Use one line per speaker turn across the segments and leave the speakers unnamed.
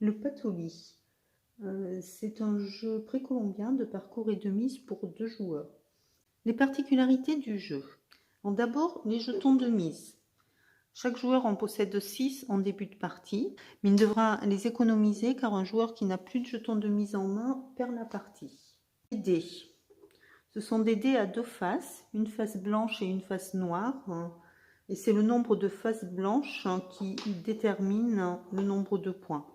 Le patoli, c'est un jeu précolombien de parcours et de mise pour 2 joueurs. Les particularités du jeu. D'abord, les jetons de mise. Chaque joueur en possède 6 en début de partie, mais il devra les économiser car un joueur qui n'a plus de jetons de mise en main perd la partie. Les dés. Ce sont des dés à 2 faces, une face blanche et une face noire. Et c'est le nombre de faces blanches qui détermine le nombre de points.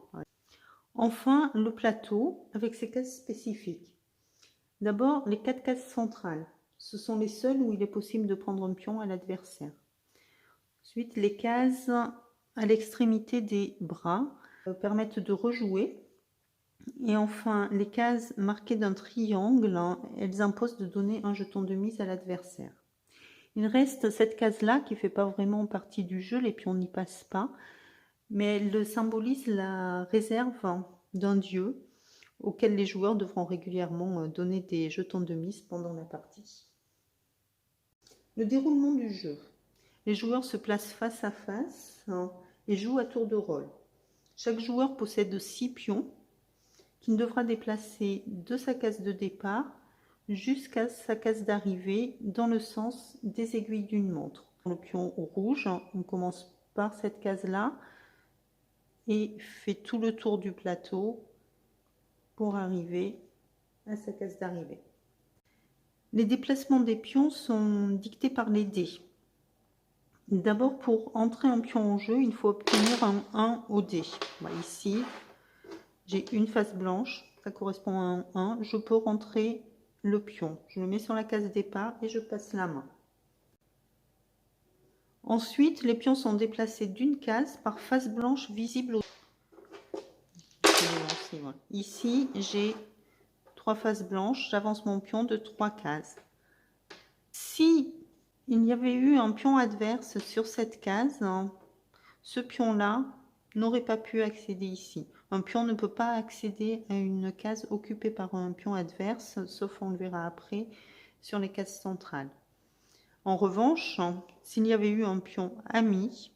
Enfin, le plateau avec ses cases spécifiques. D'abord, les 4 cases centrales. Ce sont les seules où il est possible de prendre un pion à l'adversaire. Ensuite, les cases à l'extrémité des bras permettent de rejouer. Et enfin, les cases marquées d'un triangle, elles imposent de donner un jeton de mise à l'adversaire. Il reste cette case-là qui ne fait pas vraiment partie du jeu, les pions n'y passent pas, mais elle symbolise la réserve d'un dieu auquel les joueurs devront régulièrement donner des jetons de mise pendant la partie. Le déroulement du jeu. Les joueurs se placent face à face et jouent à tour de rôle. Chaque joueur possède 6 pions qu'il devra déplacer de sa case de départ jusqu'à sa case d'arrivée dans le sens des aiguilles d'une montre. Le pion rouge, on commence par cette case-là et fait tout le tour du plateau pour arriver à sa case d'arrivée. Les déplacements des pions sont dictés par les dés. D'abord, pour entrer un pion en jeu, il faut obtenir un 1 au dé. Ici, j'ai une face blanche, ça correspond à un 1. Je peux rentrer le pion. Je le mets sur la case départ et je passe la main. Ensuite, les pions sont déplacés d'une case par face blanche visible au... Ici, j'ai 3 faces blanches. J'avance mon pion de 3 cases. Si il y avait eu un pion adverse sur cette case, ce pion-là n'aurait pas pu accéder ici. Un pion ne peut pas accéder à une case occupée par un pion adverse, sauf on le verra après sur les cases centrales. En revanche, s'il y avait eu un pion ami,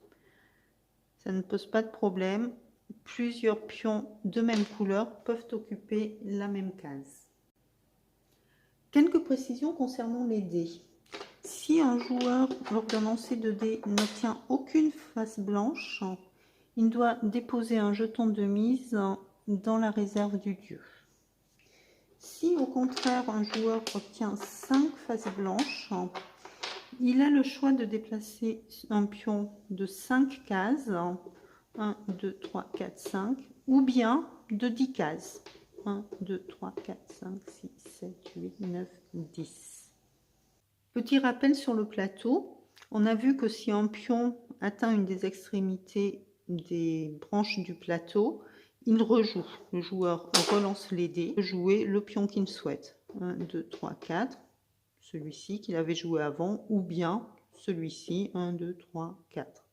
ça ne pose pas de problème. Plusieurs pions de même couleur peuvent occuper la même case. Quelques précisions concernant les dés. Si un joueur, lors d'un lancer de dés, n'obtient aucune face blanche, il doit déposer un jeton de mise dans la réserve du dieu. Si au contraire un joueur obtient 5 faces blanches, il a le choix de déplacer un pion de 5 cases, 1, 2, 3, 4, 5, ou bien de 10 cases, 1, 2, 3, 4, 5, 6, 7, 8, 9, 10. Petit rappel sur le plateau, on a vu que si un pion atteint une des extrémités des branches du plateau, il rejoue. Le joueur relance les dés, jouer le pion qu'il souhaite. 1, 2, 3, 4, celui-ci qu'il avait joué avant, ou bien celui-ci, 1, 2, 3, 4.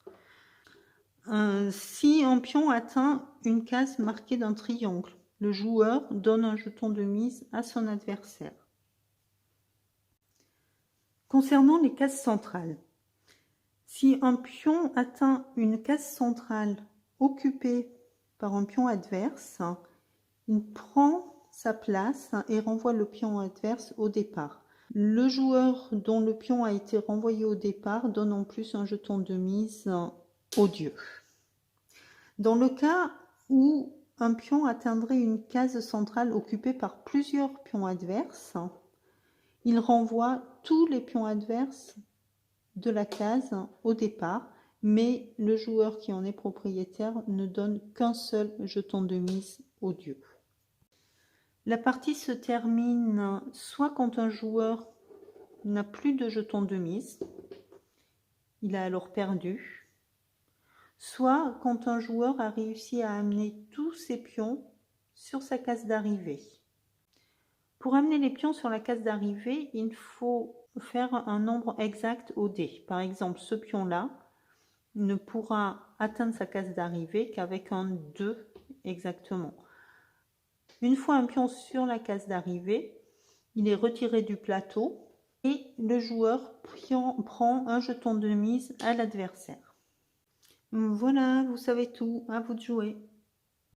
Si un pion atteint une case marquée d'un triangle, le joueur donne un jeton de mise à son adversaire. Concernant les cases centrales, si un pion atteint une case centrale occupée par un pion adverse, il prend sa place et renvoie le pion adverse au départ. Le joueur dont le pion a été renvoyé au départ donne en plus un jeton de mise au dieu. Dans le cas où un pion atteindrait une case centrale occupée par plusieurs pions adverses, il renvoie tous les pions adverses de la case au départ, mais le joueur qui en est propriétaire ne donne qu'un seul jeton de mise au dieu. La partie se termine soit quand un joueur n'a plus de jeton de mise, il a alors perdu, soit quand un joueur a réussi à amener tous ses pions sur sa case d'arrivée. Pour amener les pions sur la case d'arrivée, il faut faire un nombre exact au dé. Par exemple, ce pion-là ne pourra atteindre sa case d'arrivée qu'avec un 2 exactement. Une fois un pion sur la case d'arrivée, il est retiré du plateau et le joueur prend un jeton de mise à l'adversaire. Voilà, vous savez tout, à vous de jouer.